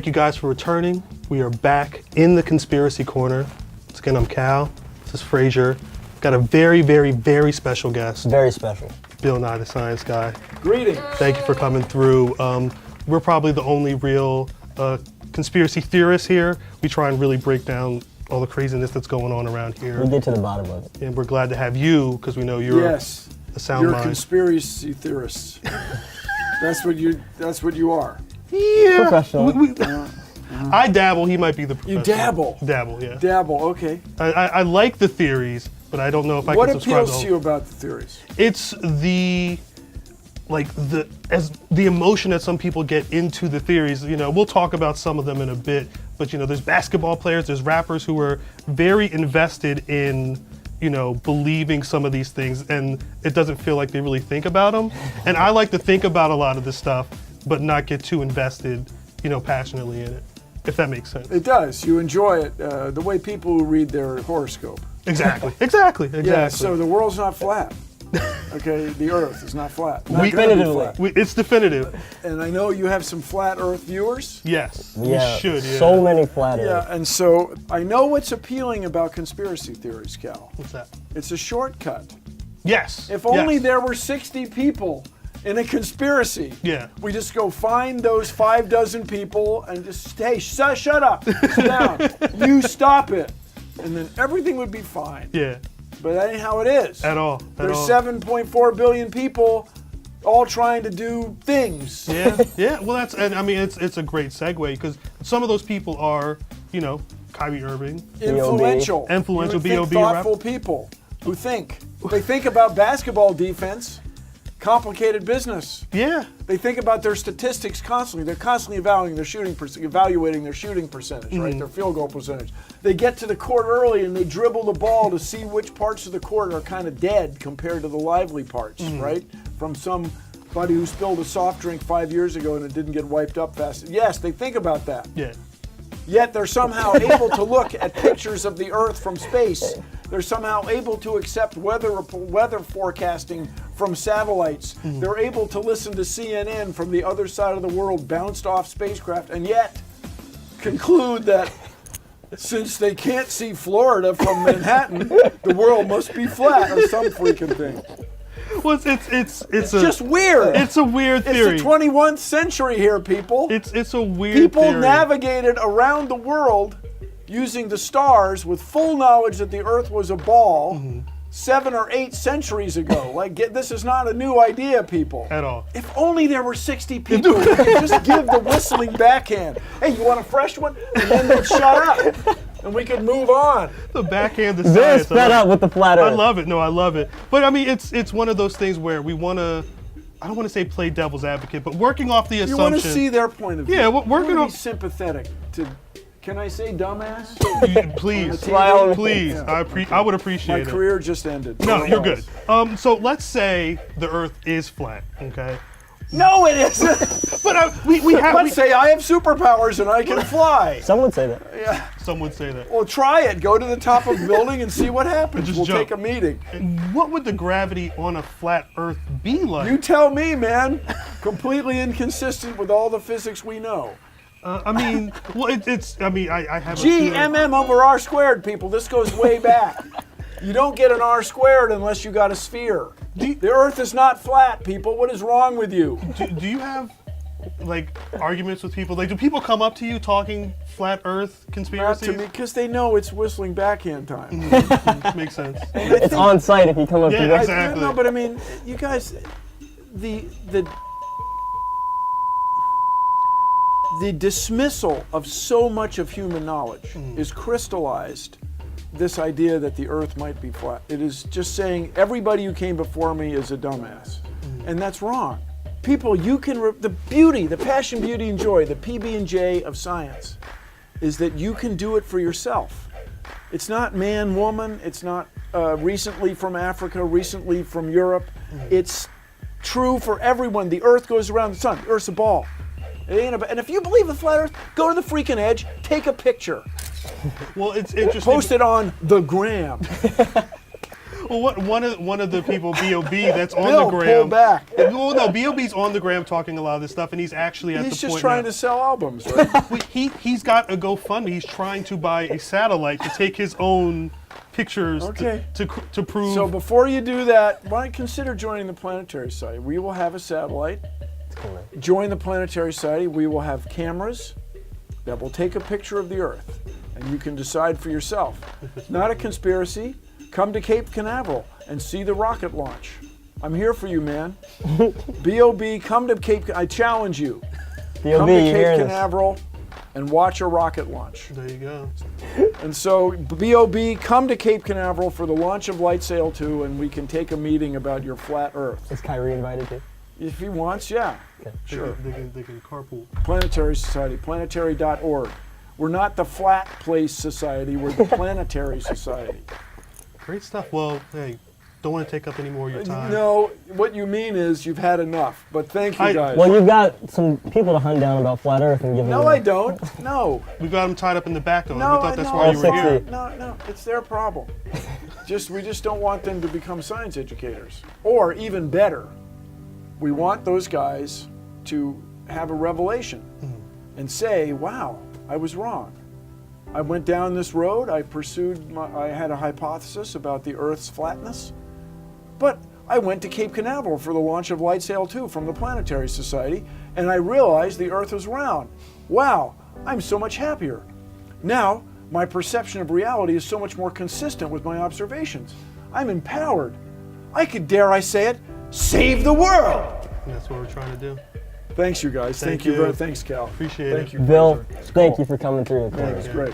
Thank you guys for returning. We are back in the Conspiracy Corner. Once again, I'm Cal. This is Frazier. Got a very, very, very special guest. Very special. Bill Nye, the Science Guy. Greetings. Thank you for coming through. We're probably the only real conspiracy theorists here. We try and really break down all the craziness that's going on around here. We get to the bottom of it. And we're glad to have you, because we know you're a sound you're mind. Conspiracy theorists. That's what you are. Yeah. Professional. I dabble. He might be the professional. You dabble. Dabble, yeah. Dabble, okay. I like the theories, but I don't know if I can subscribe What to appeals to you about the theories? It's the emotion that some people get into the theories. You know, we'll talk about some of them in a bit, but you know, there's basketball players, there's rappers who are very invested in, you know, believing some of these things, and it doesn't feel like they really think about them. And I like to think about a lot of this stuff, but not get too invested, you know, passionately in it, if that makes sense. It does. You enjoy it the way people who read their horoscope. Exactly. Exactly. Yeah, so the world's not flat. Okay, the Earth is not flat. Definitively. It's definitive. And I know you have some flat Earth viewers. Yes, Yeah, we should. Yeah. so many flat Earth. Yeah, and so I know what's appealing about conspiracy theories, Cal. What's that? It's a shortcut. Yes. If only yes. there were 60 people in a conspiracy. Yeah. We just go find those 5 dozen people and just, hey, shut up, sit down, you stop it. And then everything would be fine. Yeah. But that ain't how it is. At all. There's 7.4 billion people all trying to do things. Yeah. Yeah. Well, and I mean, it's a great segue, because some of those people are, you know, Kyrie Irving. Influential. Influential, You would think B.O.B. thoughtful people who think. They think about basketball defense. Complicated business. Yeah. They think about their statistics constantly. They're constantly evaluating their shooting percentage, right? Their field goal percentage. They get to the court early and they dribble the ball to see which parts of the court are kind of dead compared to the lively parts, right? From somebody who spilled a soft drink 5 years ago and it didn't get wiped up fast. Yes, they think about that. Yeah. Yet they're somehow able to look at pictures of the Earth from space. They're somehow able to accept weather forecasting from satellites. They're able to listen to CNN from the other side of the world, bounced off spacecraft, and yet conclude that since they can't see Florida from Manhattan, the world must be flat or some freaking thing. Well, it's just weird. It's a weird theory. It's the 21st century here, people. It's a weird People theory. navigated around the world using the stars with full knowledge that the Earth was a ball 7 or 8 centuries ago. This is not a new idea, people. At all. If only there were 60 people who could just give the whistling backhand. Hey, you want a fresh one? And then they'd shut up. And we could move on. The backhand of They're science. sped up with the flat Earth. I love it. No, I love it. But I mean, it's one of those things where we want to, I don't want to say play devil's advocate, but working off the assumption. You want to see their point of view. Yeah, working be off. sympathetic to. Can I say dumbass? Please, TV? please. Yeah. I would appreciate My it. career just ended. No, you're good. So let's say the Earth is flat, okay? No, it isn't. But we have. Let's say I have superpowers and I can fly. Some would say that. Yeah. Some would say that. Well, try it. Go to the top of the building and see what happens. Just we'll jump. take a meeting. What would the gravity on a flat Earth be like? You tell me, man. Completely inconsistent with all the physics we know. I mean, well, I mean, I have. G, MM over R squared, people. This goes way back. You don't get an R squared unless you got a sphere. The Earth is not flat, people. What is wrong with you? Do you have, like, arguments with people? Like, do people come up to you talking flat Earth conspiracies? Not to me, because they know it's whistling backhand time. Makes sense. It's on site if you come up to Yeah, them. exactly. No, but I mean, you guys, the dismissal of so much of human knowledge is crystallized this idea that the Earth might be flat. It is just saying everybody who came before me is a dumbass. And that's wrong. People, you can, the beauty, the passion, beauty, and joy, the PB&J of science is that you can do it for yourself. It's not man, woman, it's not recently from Africa, recently from Europe. It's true for everyone. The Earth goes around the sun. The Earth's a ball. It ain't and if you believe in flat Earth, go to the freaking edge, take a picture. Well, it's interesting. Post it on the gram. Well, one of the people, B.O.B., that's on Bill, the gram. pull back. Well, no, B.O.B.'s on the gram talking a lot of this stuff, and he's actually at the point He's just trying now. to sell albums, right? He's got a GoFundMe. He's trying to buy a satellite to take his own pictures Okay. to prove. So before you do that, why don't you consider joining the Planetary Society? We will have a satellite. Join the Planetary Society. We will have cameras that will take a picture of the Earth, and you can decide for yourself. Not a conspiracy. Come to Cape Canaveral and see the rocket launch. I'm here for you, man. B.O.B., come to Cape. I challenge you. B.O.B., Come to you Cape hearing this? Canaveral and watch a rocket launch. There you go. And so, B.O.B., come to Cape Canaveral for the launch of Light Sail 2, and we can take a meeting about your flat Earth. Is Kyrie invited too? If he wants, yeah. Sure. They can carpool. Planetary Society, planetary.org. We're not the Flat Place Society, we're the Planetary Society. Great stuff. Well, hey, don't want to take up any more of your time. No, what you mean is you've had enough, but thank you guys. Well, you've got some people to hunt down about flat Earth and give them. No, I don't. No. We got them tied up in the back, though. No, we thought that's no, why you were All here. 60. No, it's their problem. We just don't want them to become science educators. Or even better, we want those guys to have a revelation and say, wow, I was wrong. I went down this road, I had a hypothesis about the Earth's flatness, but I went to Cape Canaveral for the launch of Light Sail 2 from the Planetary Society, and I realized the Earth was round. Wow, I'm so much happier. Now, my perception of reality is so much more consistent with my observations. I'm empowered. I could, dare I say it, save the world. And that's what we're trying to do. Thanks, you guys. Thank you you. very Thanks, Cal. Appreciate Thank it. you. Bill, Fraser. thank Cool. you for coming through. It's great.